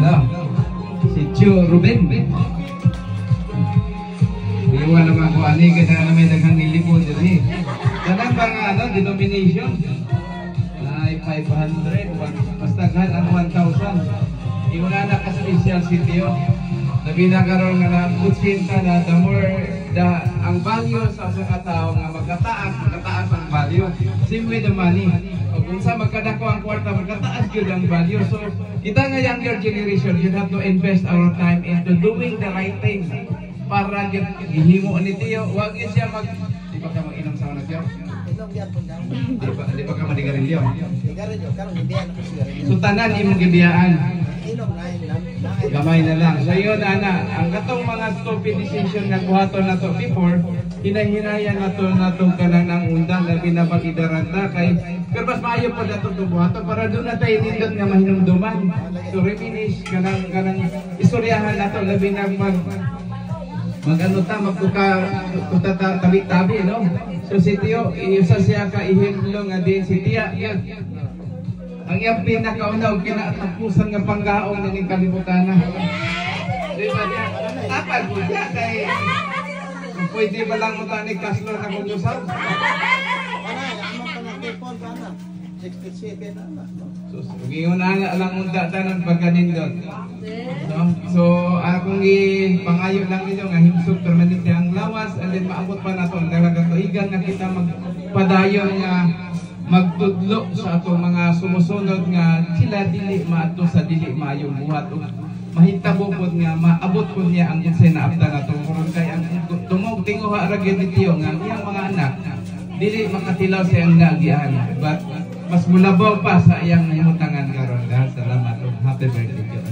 Ano? Si Tio Ruben. Iwan naman ko ani kaya na may daghang nilipod din. Kanang mga denomination. Ay 500, basta gan ang 1,000. Iwan na ka-special si Tio. Labi na karon nga na kutsinta na the more ang value sa katao nga magkataas ang value. Same with the money. O kung sa magkadako ang kwarta, magkataas yun ang value. So, kita nga younger generation, you have to invest our time into doing the right thing. Para gihimo ni Tio, wag siya di ba ka mag-inom sa una, Tio? Di ba ka madigarilyo? Digarilyo, karon gibiyan ko sigarilyo. So, tanan imong gibiyaan. Inom na Gamay na lang. So yun, ang katong mga stupid decision nga buhaton na to before, hinahinayan na to kanang ng undang na pinapag-idaranta kay pero mas maayo pa na to buhaton para doon na tayo nindot nga mahinumduman. So refinish kanang istoryahan na to labi na tabi-tabi, no? So si Tio, isa siya ka ihimlo nga din si Tia, yan. Ang iyang pinakauna o kinatapusan ng panggaong ng kalibutan na. Diba niya? Tapal po siya kay... Pwede ba lang mo tanig kaslo na kung lusap? So, ngayon na lang unta tanan pagkanin doon. So, akong ipangayo lang ninyo nga himsog permanente ang lawas and then maabot pa na ito. Dahil katuigan na kita magpadayon nga magtudlo sa atong mga sumusunod nga sila dili maato sa dili maayong buhat mahitabo pod nga maabot pod niya ang unsay na abda nato karon kay ang tumog tinguha ra gyud ni Tio nga iyang mga anak dili makatilaw sa iyang nagian but mas mulabaw pa sa iyang himutangan karon. Salamat ug happy birthday Tio.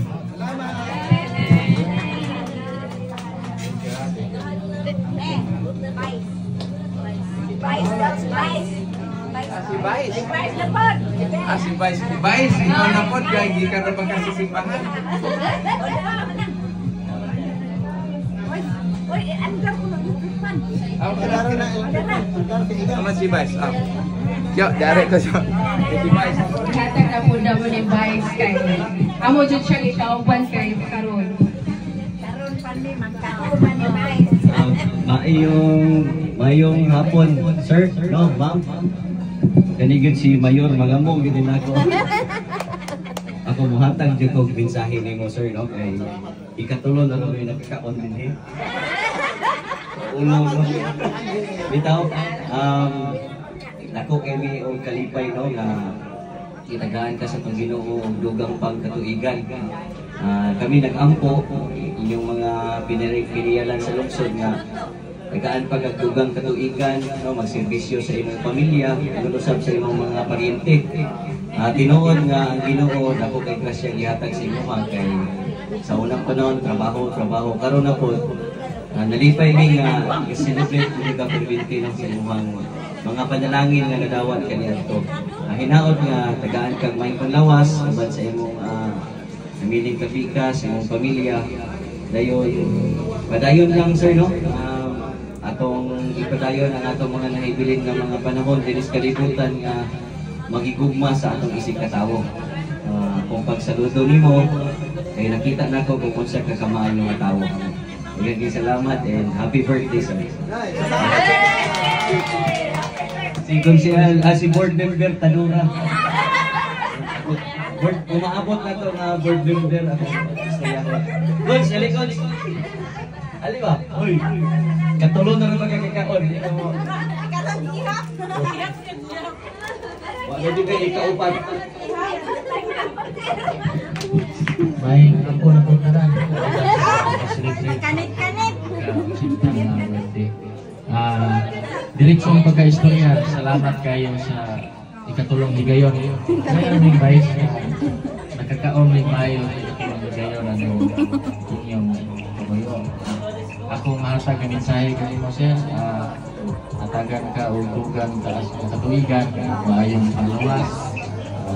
Si Vice. Si Vice na po. Si Vice. Si Vice. Ikaw na po. Kaya hindi ka na magkasisimbahan. Uy, ano ka po nag-upan? Sama si Vice. Yo, dari ko siya. Si Vice. Hatag na po na mo ni Vice kay. Amo dyan siya itauban kay karon. Karon pa ni magkauban ni Vice. Mayong hapon, sir, no, ma'am. Kanigid si Mayor, magamong gid nako. Ako muhatag jud kog mensahe nimo, sir, no, kay ikatulo na kami nagkakaon din. Unang bitaw, nako kami og kalipay, no, nga kitagaan ka sa Ginoo og dugang pagkatuigan. Kami nag-ampo inyong mga piniriyalan sa lungsod nga nagkaan pagdugang katuigan, no, magserbisyo sa imong pamilya, nag-usab sa imong mga paryente. Tinuod nga ang Ginoo dako kay grasya gihatag sa imo kay sa unang panahon trabaho karon na po nalipay ni nga i-celebrate ni ka perwente sa imong mga panalangin nga nadawat kaniadto. Hinaot nga tagaan kag may panlawas uban sa imong namiling kabika sa imong pamilya. Padayon lang, sir, no? Atong ipadayon ang atong mga nahibilin nga mga panahon dinis kalibutan nga magigugma sa atong isig katawo. Kung pagsaludo nimo kay nakita nako kung unsa ka kamaayo nga tawo. Maraming salamat and happy birthday, sir. Si board member Tanura. Umaabot na to nga board member ako. Good, salikod. Ali ba? Uy. Katulong na rin magkakakaon. Karon ihap. Wala din kayo ikaupan. May ako na po na lang. Kanit-kanit. Diretsong pagka-istorya, salamat kayo sa ikatulong higayon. Ngayon may Vice na nakakaon may mayo sa ikatulong higayon ang inyong kabayo. Ako mahatag ang mensahe kayo mo, sir. Hatagan ka o tugang taas ng katuigan, maayong panglawas.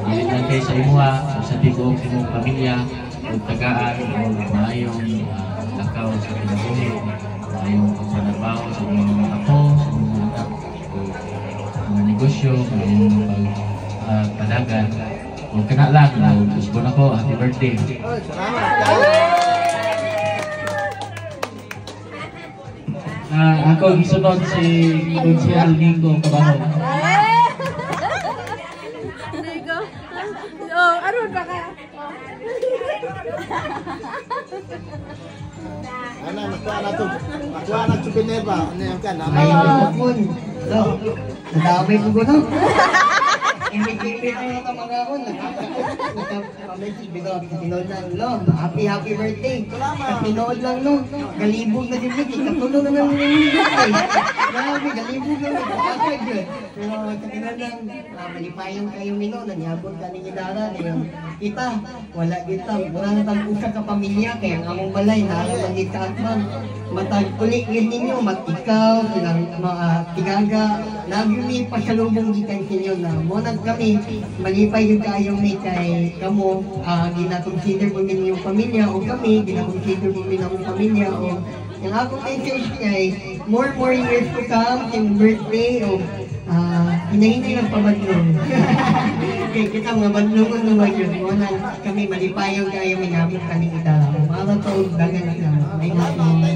Dili lang kayo sa imuha, sa tibok sa imong pamilya, o tagaan, o maayong lakaw sa pinabuhi, maayong pagtrabaho sa inyong mga ako, sa inyong mga anak, o mga negosyo, maayong pagpadagan. Huwag ka na lang, gusto na ko, happy birthday. Oh, salamat kayo. Ako gisunod si Consiel Nico Cabaho. Nico. Oh, aron ba ka? Ano, nakuha na ito. Nakuha na souvenir ba? Ano yung ka? Ayaw ko po. So, nadamay ko ko no. Imig-imig na yung mga ako. Nagkapamit bigo. Katinood lang no. Happy birthday. Katinood lang no. Galibog na din bigay. Katulong na lang yung birthday. Grabe, galibog na lang. Kapag yun. Pero katinood lang. Malipayong kayong mino. Nanyabot ka ni Gidara. Kita, wala kita. Murang tag-usa ka pamilya. Kaya ang among balay na alam ang ikaatman. Matag-ulit yun ninyo. Mat-ikaw. Mga tigaga. Nagyumi pasalubong gikan kinyo na. Munag kami, malipay yung kayong may kay kamo, gina-consider mo min yung pamilya o kami, gina-consider mo min ang pamilya o yung akong message kay more years to come, yung birthday o hinahinay ng pabadlong. Kaya kita mga badlongon naman yun, munag kami malipay yung kayong may nabot kami kita. Para to, dagan na may natin.